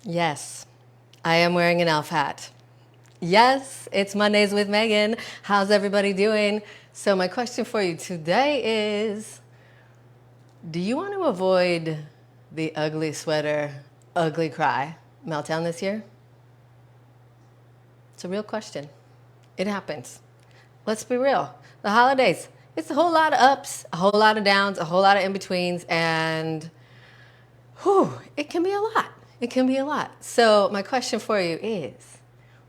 Yes, I am wearing an elf hat. Yes, it's Mondays with Megan. How's everybody doing? So my question for you today is, do you want to avoid the ugly sweater, ugly cry meltdown this year? It's a real question. It happens. Let's be real. The holidays, it's a whole lot of ups, a whole lot of downs, a whole lot of in-betweens, and whew, it can be a lot. It can be a lot. So my question for you is,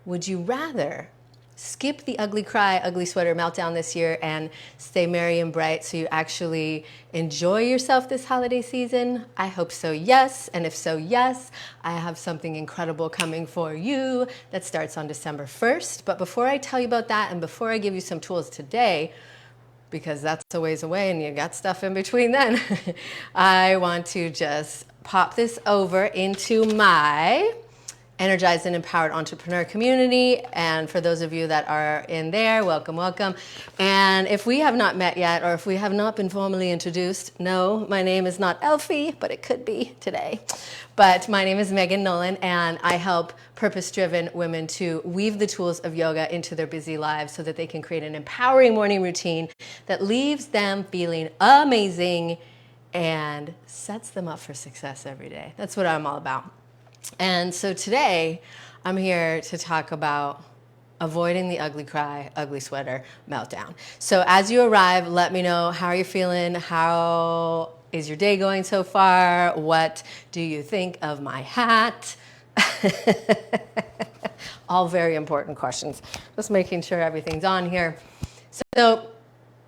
would you rather skip the ugly cry, ugly sweater meltdown this year and stay merry and bright so you actually enjoy yourself this holiday season? I hope so, yes. And if so, yes, I have something incredible coming for you that starts on December 1st. But before I tell you about that and before I give you some tools today, because that's a ways away and you got stuff in between then, I want to just pop this over into my energized and empowered entrepreneur community. And for those of you that are in there, welcome, welcome. And if we have not met yet, or if we have not been formally introduced, no, my name is not Elfie, but it could be today. But my name is Megan Nolan, and I help purpose-driven women to weave the tools of yoga into their busy lives so that they can create an empowering morning routine that leaves them feeling amazing and sets them up for success every day. That's what I'm all about. And so today, I'm here to talk about avoiding the ugly cry, ugly sweater meltdown. So as you arrive, let me know how you're feeling, how is your day going so far, what do you think of my hat? All very important questions. Just making sure everything's on here. So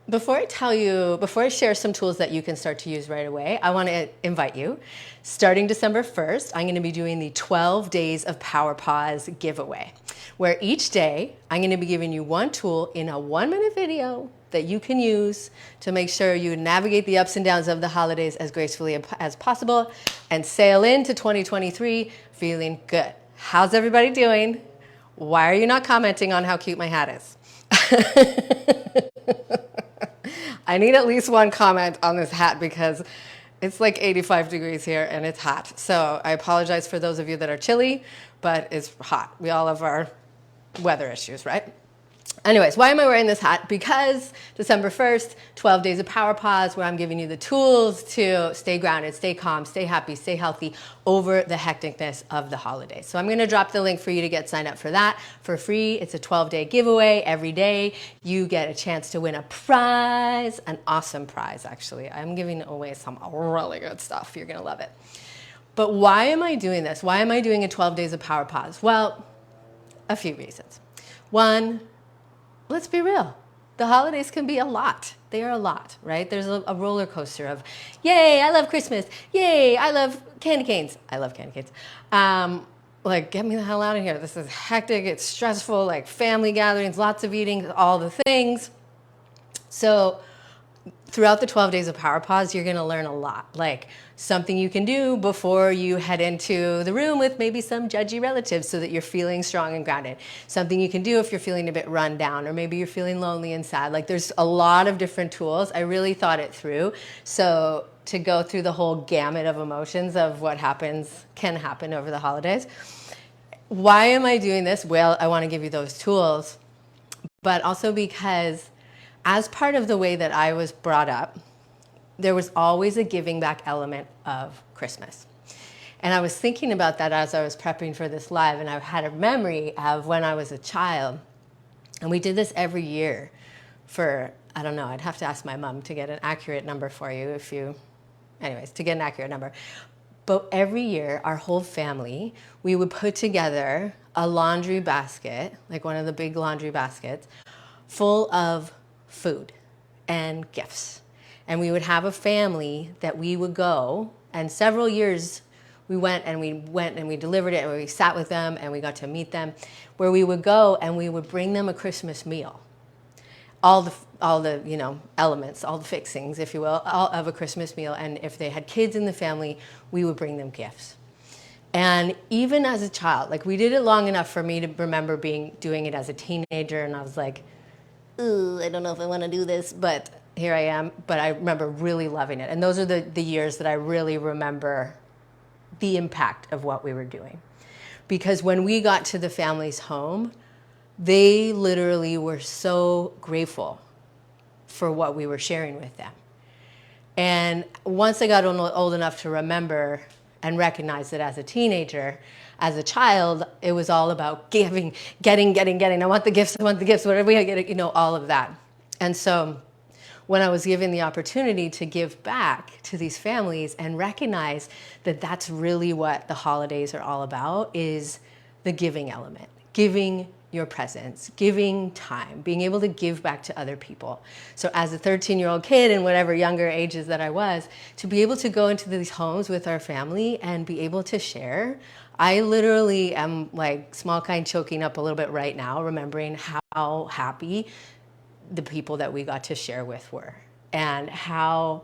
before I share some tools that you can start to use right away, I want to invite you. Starting December 1st, I'm going to be doing the 12 Days of Power Pause giveaway, where each day I'm going to be giving you one tool in a 1-minute video that you can use to make sure you navigate the ups and downs of the holidays as gracefully as possible and sail into 2023 feeling good. How's everybody doing? Why are you not commenting on how cute my hat is? I need at least one comment on this hat because it's like 85 degrees here and it's hot. So I apologize for those of you that are chilly, but it's hot. We all have our weather issues, right? Anyways, why am I wearing this hat? Because December 1st, 12 Days of Power Pause, where I'm giving you the tools to stay grounded, stay calm, stay happy, stay healthy over the hecticness of the holidays. So I'm going to drop the link for you to get signed up for that for free. It's a 12-day giveaway. Every day you get a chance to win a prize, an awesome prize, actually. I'm giving away some really good stuff. You're going to love it. But why am I doing this? Why am I doing a 12 Days of Power Pause? Well, a few reasons. One, let's be real. The holidays can be a lot. They are a lot, right? There's a roller coaster of, yay, I love Christmas. Yay, I love candy canes. I love candy canes. Like, get me the hell out of here. This is hectic. It's stressful, like family gatherings, lots of eating, all the things. So throughout the 12 Days of Power Pause, you're going to learn a lot. Like something you can do before you head into the room with maybe some judgy relatives so that you're feeling strong and grounded. Something you can do if you're feeling a bit run down or maybe you're feeling lonely and sad. Like there's a lot of different tools. I really thought it through. So to go through the whole gamut of emotions of what can happen over the holidays. Why am I doing this? Well, I want to give you those tools, but also because as part of the way that I was brought up, there was always a giving back element of Christmas. And I was thinking about that as I was prepping for this live, and I had a memory of when I was a child. And we did this every year for, I don't know, I'd have to ask my mom to get an accurate number for you anyways, to get an accurate number. But every year, our whole family, we would put together a laundry basket, like one of the big laundry baskets, full of food and gifts. And we would have a family that we would go, and several years we went and we delivered it and we sat with them and we got to meet them, where we would go and we would bring them a Christmas meal. All the elements, all the fixings, if you will, all of a Christmas meal. And if they had kids in the family, we would bring them gifts. And even as a child, like we did it long enough for me to remember doing it as a teenager, and I was like, ooh, I don't know if I want to do this, but here I am. But I remember really loving it. And those are the years that I really remember the impact of what we were doing. Because when we got to the family's home, they literally were so grateful for what we were sharing with them. And once I got old enough to remember and recognize that as a teenager, as a child, it was all about giving, getting. I want the gifts, whatever we get, all of that. And so when I was given the opportunity to give back to these families and recognize that that's really what the holidays are all about, is the giving element, giving your presence, giving time, being able to give back to other people. So as a 13-year-old kid and whatever younger ages that I was, to be able to go into these homes with our family and be able to share, I literally am like small kind choking up a little bit right now, remembering how happy the people that we got to share with were, and how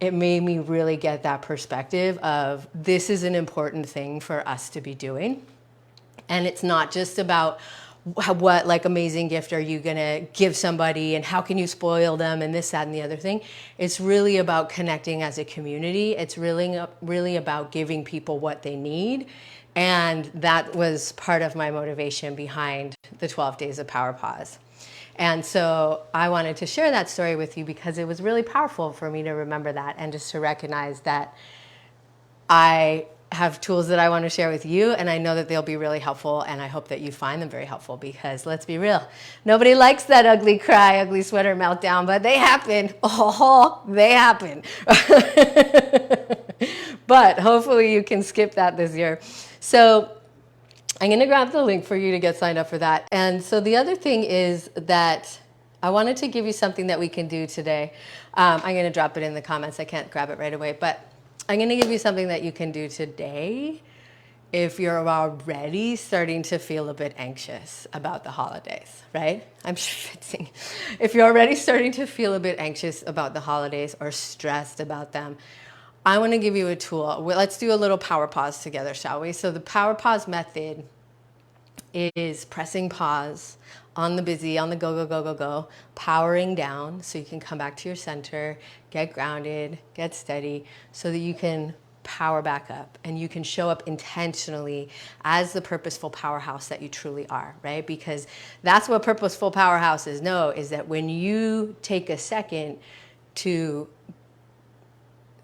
it made me really get that perspective of this is an important thing for us to be doing. And it's not just about what like amazing gift are you gonna give somebody and how can you spoil them and this, that, and the other thing. It's really about connecting as a community. It's really about giving people what they need. And that was part of my motivation behind the 12 Days of Power Pause. And so I wanted to share that story with you because it was really powerful for me to remember that and just to recognize that I have tools that I want to share with you, and I know that they'll be really helpful, and I hope that you find them very helpful, because let's be real, nobody likes that ugly cry, ugly sweater meltdown, but they happen. Oh, they happen. But hopefully you can skip that this year. So I'm going to grab the link for you to get signed up for that. And so the other thing is that I wanted to give you something that we can do today. I'm going to drop it in the comments. I can't grab it right away, but I'm going to give you something that you can do today if you're already starting to feel a bit anxious about the holidays, right? I'm schwitzing. If you're already starting to feel a bit anxious about the holidays or stressed about them, I want to give you a tool. Let's do a little power pause together, shall we? So the power pause method is pressing pause on the busy, on the go, powering down so you can come back to your center, get grounded, get steady, so that you can power back up and you can show up intentionally as the purposeful powerhouse that you truly are, right? Because that's what purposeful powerhouses know, is that when you take a second to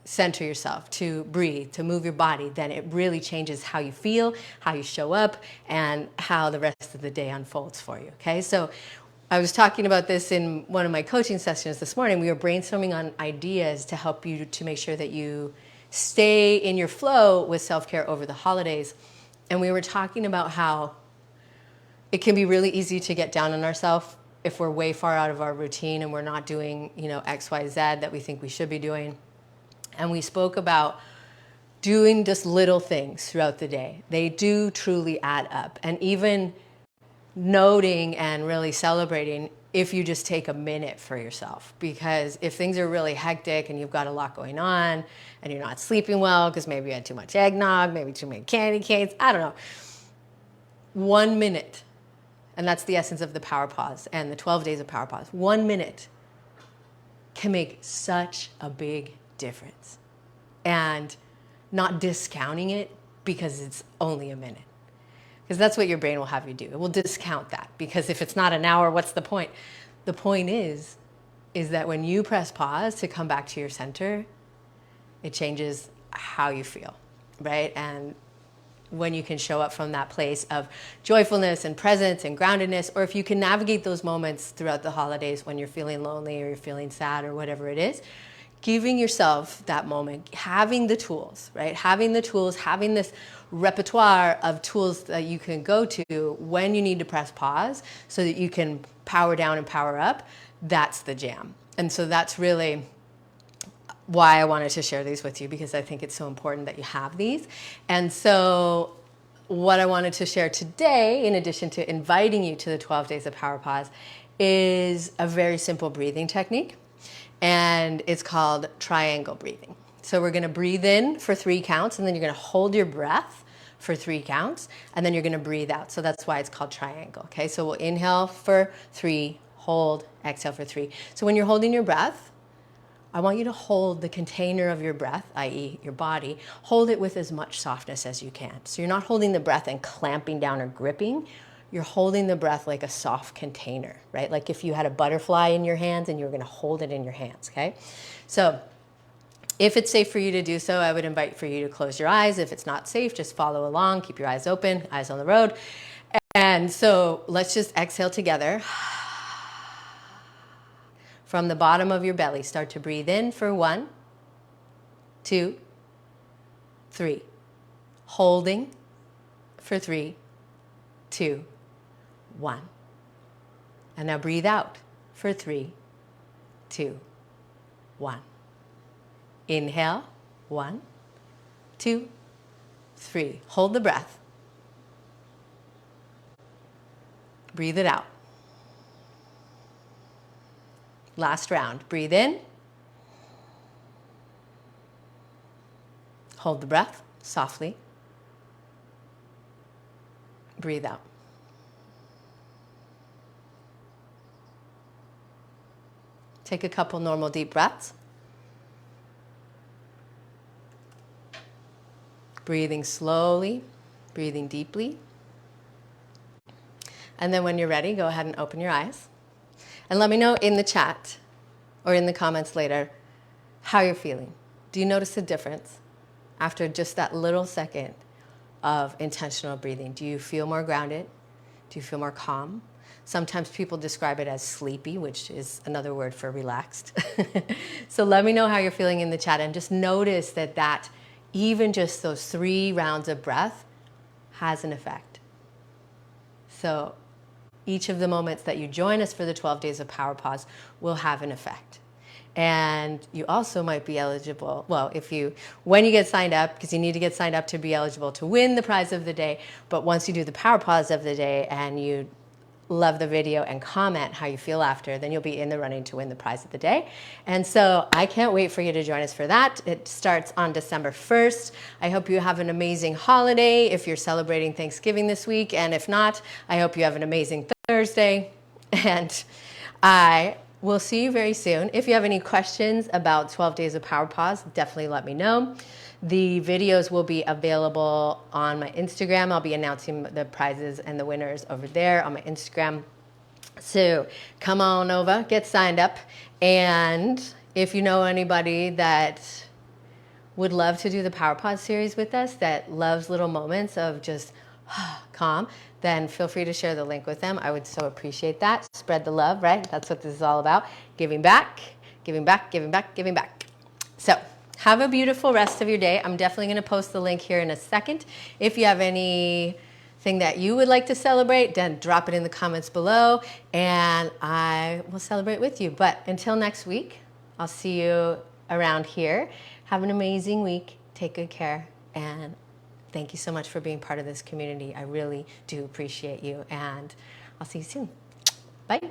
center yourself, to breathe, to move your body, then it really changes how you feel, how you show up, and how the rest of the day unfolds for you, okay? So I was talking about this in one of my coaching sessions this morning. We were brainstorming on ideas to help you to make sure that you stay in your flow with self-care over the holidays. And we were talking about how it can be really easy to get down on ourselves if we're way far out of our routine and we're not doing, X, Y, Z that we think we should be doing. And we spoke about doing just little things throughout the day. They do truly add up. And even noting and really celebrating if you just take a minute for yourself. Because if things are really hectic and you've got a lot going on and you're not sleeping well because maybe you had too much eggnog, maybe too many candy canes, I don't know. 1 minute, and that's the essence of the power pause and the 12 days of power pause. 1 minute can make such a big difference, and not discounting it because it's only a minute, because that's what your brain will have you do. It will discount that, because if it's not an hour, what's the point? The point is that when you press pause to come back to your center, it changes how you feel, right? And when you can show up from that place of joyfulness and presence and groundedness, or if you can navigate those moments throughout the holidays when you're feeling lonely or you're feeling sad or whatever it is, giving yourself that moment, having the tools, right? Having the tools, having this repertoire of tools that you can go to when you need to press pause so that you can power down and power up, that's the jam. And so that's really why I wanted to share these with you, because I think it's so important that you have these. And so what I wanted to share today, in addition to inviting you to the 12 Days of Power Pause, is a very simple breathing technique. And it's called triangle breathing. So we're going to breathe in for 3 counts, and then you're going to hold your breath for 3 counts, and then you're going to breathe out. So that's why it's called triangle. Okay, so we'll inhale for 3, hold, exhale for 3. So when you're holding your breath, I want you to hold the container of your breath, i.e. your body, hold it with as much softness as you can. So you're not holding the breath and clamping down or gripping. You're holding the breath like a soft container, right? Like if you had a butterfly in your hands and you were going to hold it in your hands, okay? So if it's safe for you to do so, I would invite for you to close your eyes. If it's not safe, just follow along, keep your eyes open, eyes on the road. And so let's just exhale together. From the bottom of your belly, start to breathe in for 1, 2, 3. Holding for 3, 2, 1. And now breathe out for 3, 2, 1. Inhale, 1, 2, 3. Hold the breath. Breathe it out. Last round. Breathe in. Hold the breath softly. Breathe out. Take a couple normal deep breaths. Breathing slowly, breathing deeply. And then when you're ready, go ahead and open your eyes. And let me know in the chat or in the comments later how you're feeling. Do you notice a difference after just that little second of intentional breathing? Do you feel more grounded? Do you feel more calm? Sometimes people describe it as sleepy, which is another word for relaxed. So let me know how you're feeling in the chat, and just notice that even just those 3 rounds of breath has an effect. So each of the moments that you join us for the 12 days of Power Pause will have an effect. And you also might be eligible, well, when you get signed up, because you need to get signed up to be eligible to win the prize of the day. But once you do the Power Pause of the day and you love the video and comment how you feel after, then you'll be in the running to win the prize of the day. And so I can't wait for you to join us for that. It starts on December 1st. I hope you have an amazing holiday if you're celebrating Thanksgiving this week. And if not, I hope you have an amazing Thursday. And I will see you very soon. If you have any questions about 12 Days of Power Pause, definitely let me know. The videos will be available on my Instagram. I'll be announcing the prizes and the winners over there on my Instagram. So come on over, get signed up. And if you know anybody that would love to do the Power Pause series with us, that loves little moments of just calm, then feel free to share the link with them. I would so appreciate that. Spread the love, right? That's what this is all about. Giving back, giving back, giving back, giving back. So have a beautiful rest of your day. I'm definitely going to post the link here in a second. If you have anything that you would like to celebrate, then drop it in the comments below and I will celebrate with you. But until next week, I'll see you around here. Have an amazing week. Take good care. And thank you so much for being part of this community. I really do appreciate you. And I'll see you soon. Bye.